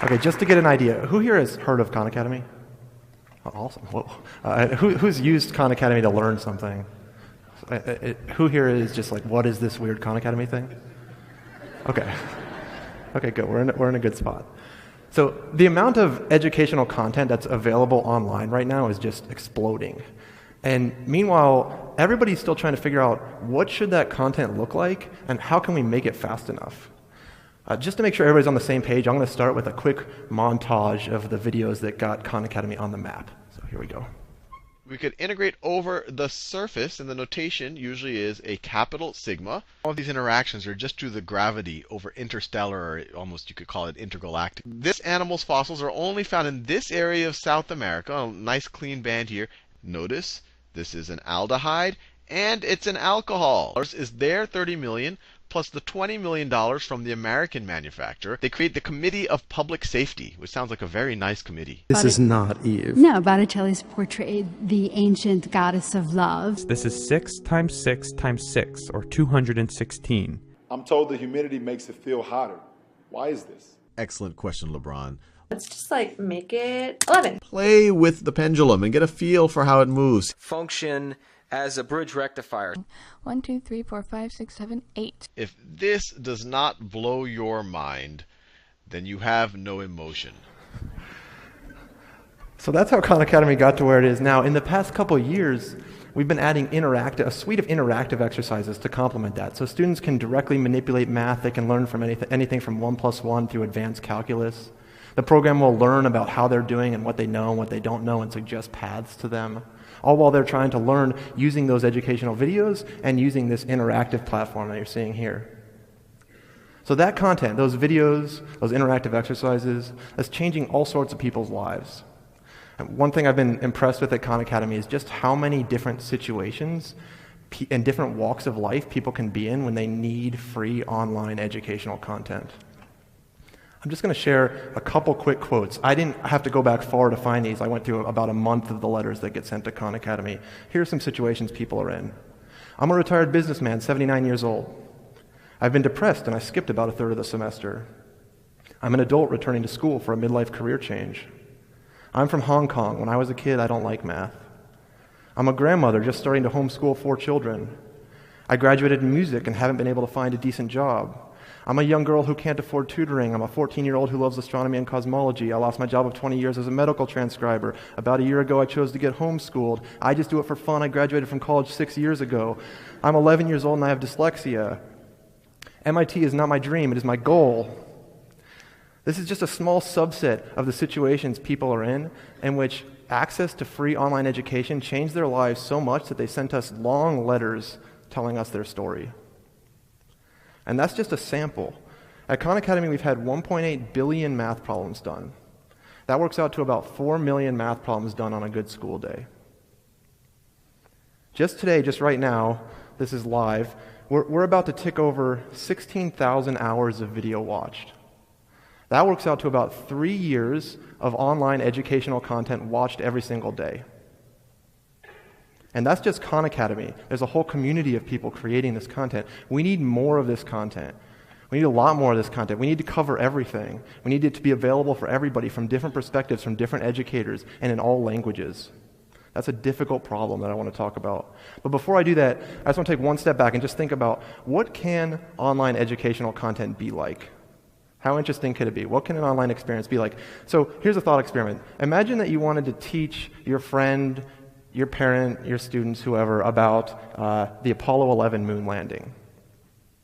Okay, just to get an idea, who here has heard of Khan Academy? Oh, awesome. Whoa. Who's used Khan Academy to learn something? Who here is just like, what is this weird Khan Academy thing? Okay. Okay, good. We're in a good spot. So the amount of educational content that's available online right now is just exploding. And meanwhile, everybody's still trying to figure out what should that content look like and how can we make it fast enough. Just to make sure everybody's on the same page, I'm going to start with a quick montage of the videos that got Khan Academy on the map. So here we go. We could integrate over the surface, and the notation usually is a capital sigma. All of these interactions are just due to the gravity over interstellar, or almost you could call it intergalactic. This animal's fossils are only found in this area of South America. A nice clean band here. Notice this is an aldehyde, and it's an alcohol. Is there 30 million plus the $20 million from the American manufacturer. They create the Committee of Public Safety, which sounds like a very nice committee. This is not Eve. No, Botticelli's portrayed the ancient goddess of love. This is 6 times 6 times 6, or 216. I'm told the humidity makes it feel hotter. Why is this? Excellent question, LeBron. Let's just like make it 11. Play with the pendulum and get a feel for how it moves. Function as a bridge rectifier. 1, 2, 3, 4, 5, 6, 7, 8. If this does not blow your mind, then you have no emotion. So that's how Khan Academy got to where it is now. In the past couple of years, we've been adding a suite of interactive exercises to complement that. So students can directly manipulate math. They can learn from anything from 1 + 1 through advanced calculus. The program will learn about how they're doing and what they know and what they don't know and suggest paths to them, all while they're trying to learn using those educational videos and using this interactive platform that you're seeing here. So that content, those videos, those interactive exercises, is changing all sorts of people's lives. And one thing I've been impressed with at Khan Academy is just how many different situations and different walks of life people can be in when they need free online educational content. I'm just going to share a couple quick quotes. I didn't have to go back far to find these. I went through about a month of the letters that get sent to Khan Academy. Here are some situations people are in. I'm a retired businessman, 79 years old. I've been depressed and I skipped about a third of the semester. I'm an adult returning to school for a midlife career change. I'm from Hong Kong. When I was a kid, I don't like math. I'm a grandmother just starting to homeschool 4 children. I graduated in music and haven't been able to find a decent job. I'm a young girl who can't afford tutoring. I'm a 14-year-old who loves astronomy and cosmology. I lost my job of 20 years as a medical transcriber. About a year ago, I chose to get homeschooled. I just do it for fun. I graduated from college 6 years ago. I'm 11 years old and I have dyslexia. MIT is not my dream. It is my goal. This is just a small subset of the situations people are in which access to free online education changed their lives so much that they sent us long letters telling us their story. And that's just a sample. At Khan Academy, we've had 1.8 billion math problems done. That works out to about 4 million math problems done on a good school day. Just today, just right now, this is live, we're about to tick over 16,000 hours of video watched. That works out to about 3 years of online educational content watched every single day. And that's just Khan Academy. There's a whole community of people creating this content. We need more of this content. We need a lot more of this content. We need to cover everything. We need it to be available for everybody from different perspectives, from different educators, and in all languages. That's a difficult problem that I want to talk about. But before I do that, I just want to take one step back and just think about what can online educational content be like? How interesting could it be? What can an online experience be like? So here's a thought experiment. Imagine that you wanted to teach your friend, your parent, your students, whoever, about the Apollo 11 moon landing.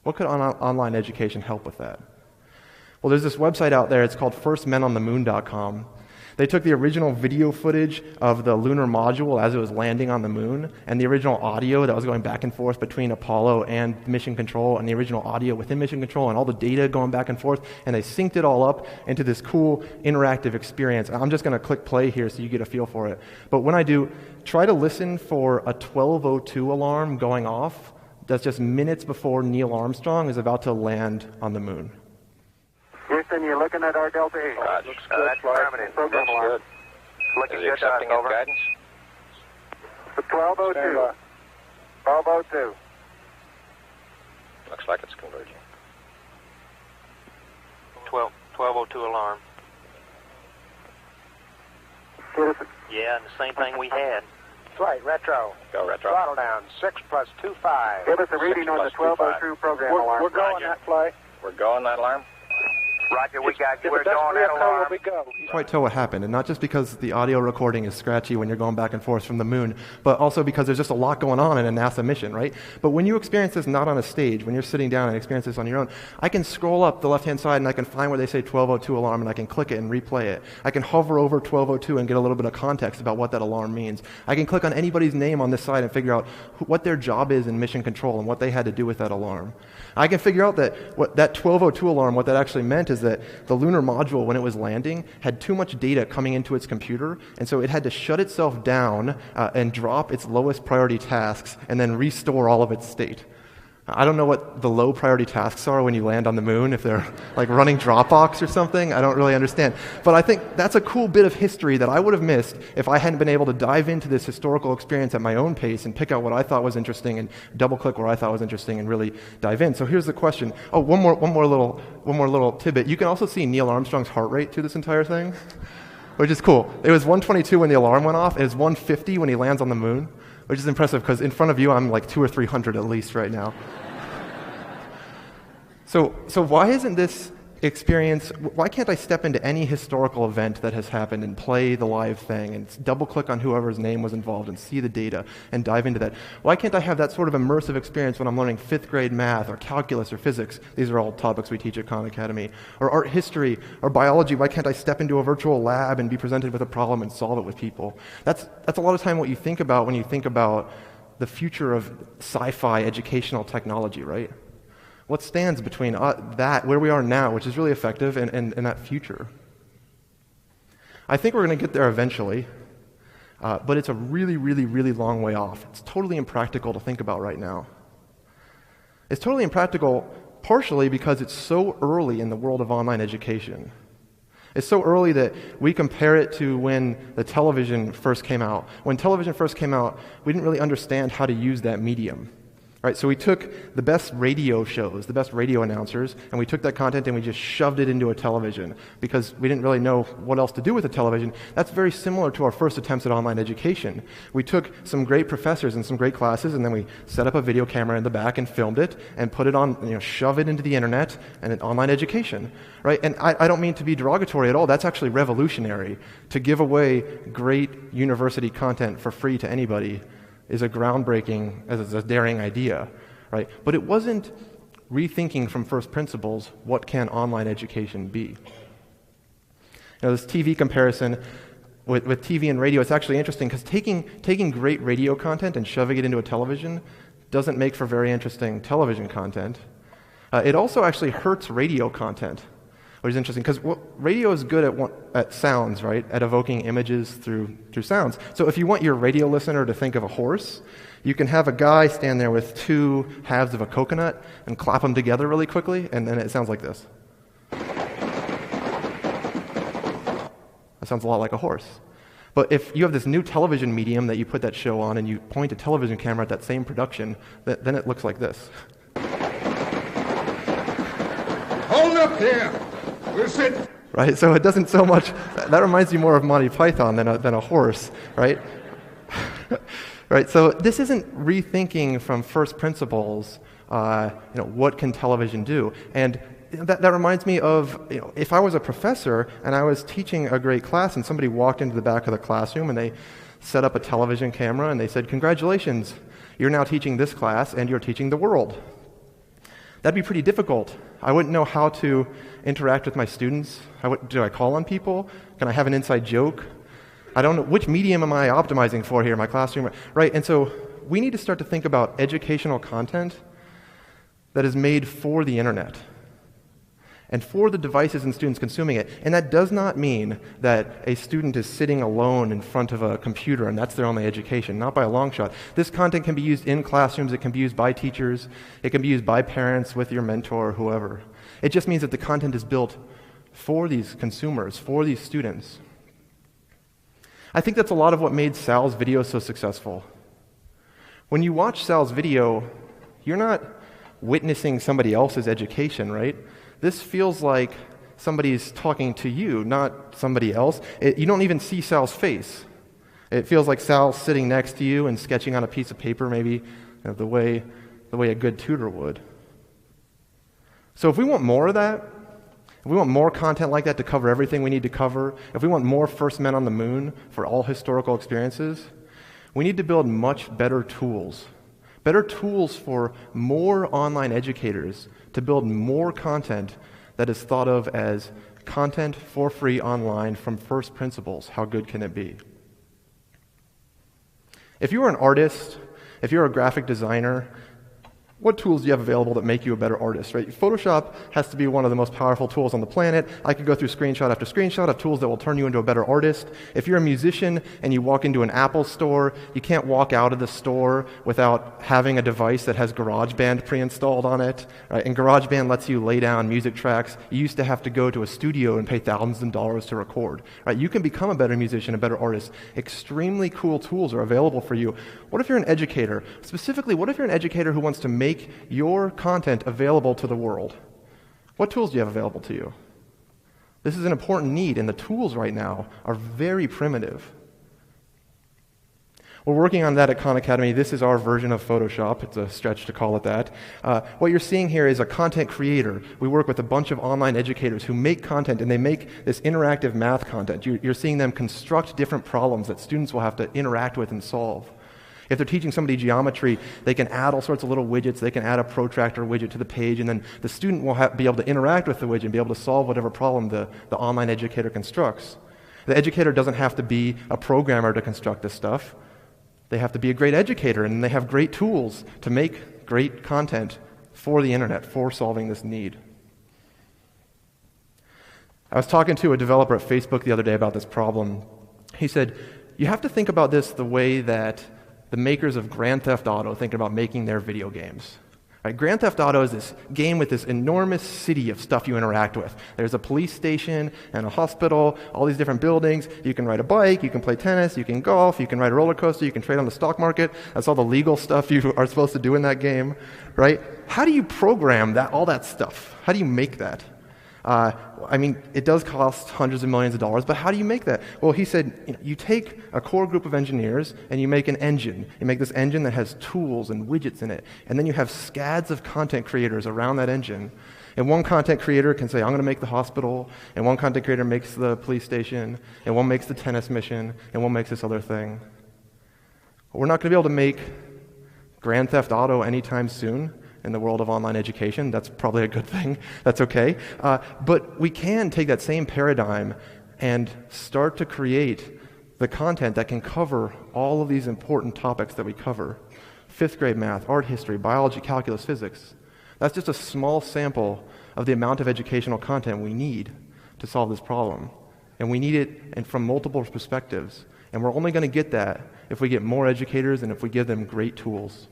What could online education help with that? Well, there's this website out there. It's called firstmenonthemoon.com. They took the original video footage of the lunar module as it was landing on the moon, and the original audio that was going back and forth between Apollo and Mission Control, and the original audio within Mission Control, and all the data going back and forth, and they synced it all up into this cool interactive experience. I'm just going to click play here so you get a feel for it. But when I do, try to listen for a 12:02 alarm going off. That's just minutes before Neil Armstrong is about to land on the moon. Houston, you're looking at our Delta 8. Looks good. That's affirmative. Program alarm. Good. Looking Is he good. accepting his guidance? The 12:02. 12:02. Looks like it's converging. 12:02 alarm. Yeah, and the same thing we had. Flight, retro. Go retro. Throttle down, 6 plus 2.5. Give us a reading on the 1202 program alarm. We're going that flight. We're going that alarm. Roger, we got you. We're going that alarm. You can't quite tell what happened, and not just because the audio recording is scratchy when you're going back and forth from the moon, but also because there's just a lot going on in a NASA mission, right? But when you experience this not on a stage, when you're sitting down and experience this on your own, I can scroll up the left-hand side and I can find where they say 1202 alarm and I can click it and replay it. I can hover over 1202 and get a little bit of context about what that alarm means. I can click on anybody's name on this side and figure out what their job is in mission control and what they had to do with that alarm. I can figure out that what that 1202 alarm, what that actually meant is that the lunar module, when it was landing, had too much data coming into its computer, and so it had to shut itself down and drop its lowest priority tasks and then restore all of its state. I don't know what the low priority tasks are when you land on the moon, if they're like running Dropbox or something. I don't really understand. But I think that's a cool bit of history that I would have missed if I hadn't been able to dive into this historical experience at my own pace and pick out what I thought was interesting and double click where I thought was interesting and really dive in. So here's the question. Oh, one more little tidbit. You can also see Neil Armstrong's heart rate through this entire thing, which is cool. It was 122 when the alarm went off. It was 150 when he lands on the moon, which is impressive because in front of you I'm like 200 or 300 at least right now. So why isn't this experience, why can't I step into any historical event that has happened and play the live thing and double click on whoever's name was involved and see the data and dive into that? Why can't I have that sort of immersive experience when I'm learning 5th grade math or calculus or physics? These are all topics we teach at Khan Academy. Or art history or biology. Why can't I step into a virtual lab and be presented with a problem and solve it with people? That's a lot of time what you think about when you think about the future of sci-fi educational technology, right? What stands between that, where we are now, which is really effective, and that future? I think we're going to get there eventually, but it's a really, really, really long way off. It's totally impractical to think about right now. It's totally impractical partially because it's so early in the world of online education. It's so early that we compare it to when the television first came out. When television first came out, we didn't really understand how to use that medium. Right, so we took the best radio shows, the best radio announcers, and we took that content and we just shoved it into a television because we didn't really know what else to do with a television. That's very similar to our first attempts at online education. We took some great professors and some great classes, and then we set up a video camera in the back and filmed it and put it on, shove it into the internet and an online education. Right? And I don't mean to be derogatory at all. That's actually revolutionary. To give away great university content for free to anybody is a groundbreaking, as a daring idea, right? But it wasn't rethinking from first principles, what can online education be? This TV comparison with TV and radio, it's actually interesting because taking great radio content and shoving it into a television doesn't make for very interesting television content. It also actually hurts radio content, which is interesting because radio is good at sounds, right? At evoking images through sounds. So if you want your radio listener to think of a horse, you can have a guy stand there with 2 halves of a coconut and clap them together really quickly, and then it sounds like this. That sounds a lot like a horse. But if you have this new television medium that you put that show on and you point a television camera at that same production, then it looks like this. Hold up here! Listen. Right, so it doesn't so much. That reminds you more of Monty Python than a horse, right? Right. So this isn't rethinking from first principles. What can television do? And that reminds me of if I was a professor and I was teaching a great class and somebody walked into the back of the classroom and they set up a television camera and they said, "Congratulations, you're now teaching this class and you're teaching the world." That'd be pretty difficult. I wouldn't know how to interact with my students. Do I call on people? Can I have an inside joke? I don't know. Which medium am I optimizing for here in my classroom? Right, and so we need to start to think about educational content that is made for the internet and for the devices and students consuming it. And that does not mean that a student is sitting alone in front of a computer and that's their only education, not by a long shot. This content can be used in classrooms, it can be used by teachers, it can be used by parents with your mentor or whoever. It just means that the content is built for these consumers, for these students. I think that's a lot of what made Sal's video so successful. When you watch Sal's video, you're not witnessing somebody else's education, right? This feels like somebody's talking to you, not somebody else. You don't even see Sal's face. It feels like Sal's sitting next to you and sketching on a piece of paper, maybe the way a good tutor would. So if we want more of that, if we want more content like that to cover everything we need to cover, if we want more first men on the moon for all historical experiences, we need to build much better tools. Better tools for more online educators to build more content that is thought of as content for free online from first principles. How good can it be? If you're an artist, if you're a graphic designer, what tools do you have available that make you a better artist, right? Photoshop has to be one of the most powerful tools on the planet. I could go through screenshot after screenshot of tools that will turn you into a better artist. If you're a musician and you walk into an Apple store, you can't walk out of the store without having a device that has GarageBand pre-installed on it, right? And GarageBand lets you lay down music tracks. You used to have to go to a studio and pay thousands of dollars to record, right? You can become a better musician, a better artist. Extremely cool tools are available for you. What if you're an educator? Specifically, what if you're an educator who wants to make your content available to the world? What tools do you have available to you? This is an important need, and the tools right now are very primitive. We're working on that at Khan Academy. This is our version of Photoshop. It's a stretch to call it that. What you're seeing here is a content creator. We work with a bunch of online educators who make content, and they make this interactive math content. You're seeing them construct different problems that students will have to interact with and solve. If they're teaching somebody geometry, they can add all sorts of little widgets. They can add a protractor widget to the page, and then the student will be able to interact with the widget and be able to solve whatever problem the online educator constructs. The educator doesn't have to be a programmer to construct this stuff. They have to be a great educator, and they have great tools to make great content for the internet, for solving this need. I was talking to a developer at Facebook the other day about this problem. He said, you have to think about this the way that the makers of Grand Theft Auto think about making their video games. Right? Grand Theft Auto is this game with this enormous city of stuff you interact with. There's a police station and a hospital, all these different buildings. You can ride a bike, you can play tennis, you can golf, you can ride a roller coaster, you can trade on the stock market. That's all the legal stuff you are supposed to do in that game, right? How do you program all that stuff? How do you make that? It does cost hundreds of millions of dollars, but how do you make that? Well, he said, you take a core group of engineers and you make an engine. You make this engine that has tools and widgets in it, and then you have scads of content creators around that engine. And one content creator can say, I'm going to make the hospital, and one content creator makes the police station, and one makes the tennis mission, and one makes this other thing. We're not going to be able to make Grand Theft Auto anytime soon in the world of online education. That's probably a good thing. That's okay. But we can take that same paradigm and start to create the content that can cover all of these important topics that we cover. 5th grade math, art history, biology, calculus, physics. That's just a small sample of the amount of educational content we need to solve this problem. And we need it from multiple perspectives. And we're only going to get that if we get more educators and if we give them great tools.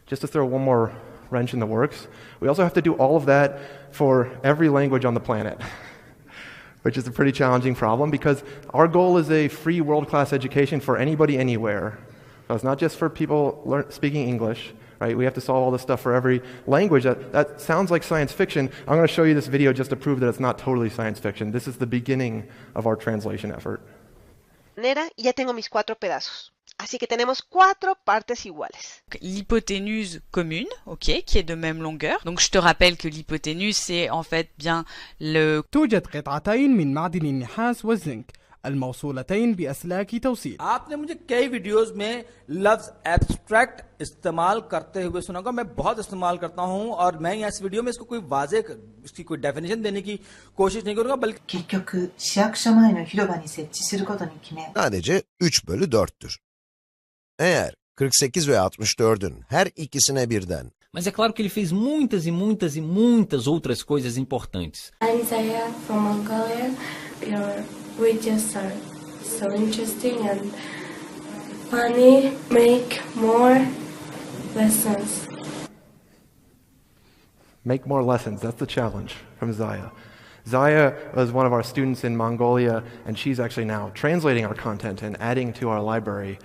Just to throw one more wrench in the works, we also have to do all of that for every language on the planet, which is a pretty challenging problem because our goal is a free world-class education for anybody, anywhere. So it's not just for people speaking English, right? We have to solve all this stuff for every language. That sounds like science fiction. I'm going to show you this video just to prove that it's not totally science fiction. This is the beginning of our translation effort. Ya tengo mis 4 pedazos. Así que tenemos 4 partes iguales. L'hypoténuse commune, ok, qui est de même longueur. Donc je te rappelle que l'hypoténuse c'est en fait bien le توجد قطعتين من معدن النحاس والزنك الموصولتين بأسلاك توصيل. आपने मुझे कई videos में लफ्ज abstract इस्तेमाल करते हुए सुना होगा. मैं बहुत इस्तेमाल करता हूं और मैं इस वीडियो में इसको कोई वाज़ेह इसकी कोई डेफिनेशन देने की कोशिश नहीं करूंगा बल्कि 結局市役所前の広場に設置することに決め Sadece 3/4'tür. Eğer 48 ve 64'ün her ikisine birden. Mas é claro que ele fez muitas e muitas e muitas outras coisas importantes. I'm Zaya from Mongolia. Your videos are so interesting and funny. Make more lessons. Make more lessons. That's the challenge from Zaya. Zaya was one of our students in Mongolia, and she's actually now translating our content and adding to our library.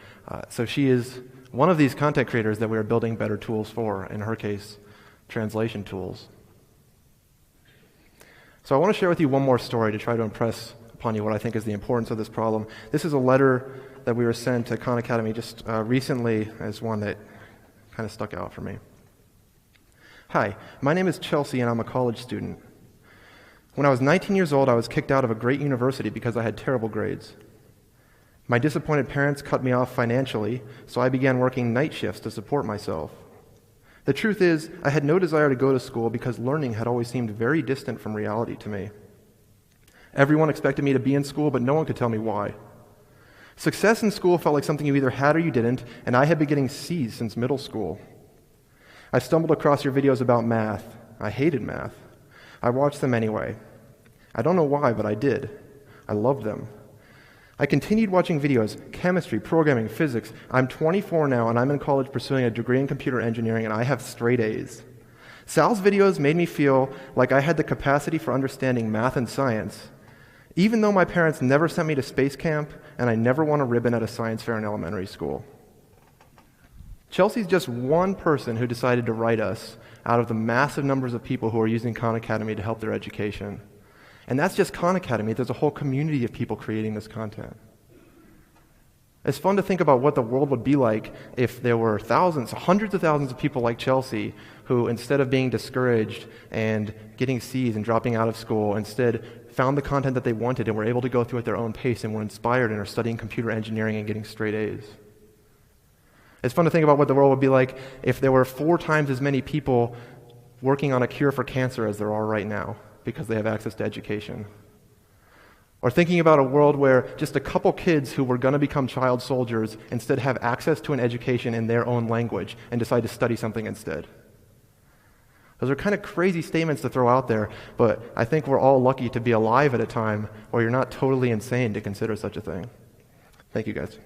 So she is one of these content creators that we are building better tools for, in her case, translation tools. So I want to share with you one more story to try to impress upon you what I think is the importance of this problem. This is a letter that we were sent to Khan Academy just recently as one that kind of stuck out for me. Hi, my name is Chelsea and I'm a college student. When I was 19 years old, I was kicked out of a great university because I had terrible grades. My disappointed parents cut me off financially, so I began working night shifts to support myself. The truth is, I had no desire to go to school because learning had always seemed very distant from reality to me. Everyone expected me to be in school, but no one could tell me why. Success in school felt like something you either had or you didn't, and I had been getting C's since middle school. I stumbled across your videos about math. I hated math. I watched them anyway. I don't know why, but I did. I loved them. I continued watching videos, chemistry, programming, physics. I'm 24 now, and I'm in college pursuing a degree in computer engineering, and I have straight A's. Sal's videos made me feel like I had the capacity for understanding math and science, even though my parents never sent me to space camp, and I never won a ribbon at a science fair in elementary school. Chelsea's just one person who decided to write us out of the massive numbers of people who are using Khan Academy to help their education. And that's just Khan Academy. There's a whole community of people creating this content. It's fun to think about what the world would be like if there were thousands, hundreds of thousands of people like Chelsea who, instead of being discouraged and getting C's and dropping out of school, instead found the content that they wanted and were able to go through at their own pace and were inspired and are studying computer engineering and getting straight A's. It's fun to think about what the world would be like if there were 4 times as many people working on a cure for cancer as there are right now, because they have access to education. Or thinking about a world where just a couple kids who were going to become child soldiers instead have access to an education in their own language and decide to study something instead. Those are kind of crazy statements to throw out there, but I think we're all lucky to be alive at a time where you're not totally insane to consider such a thing. Thank you, guys.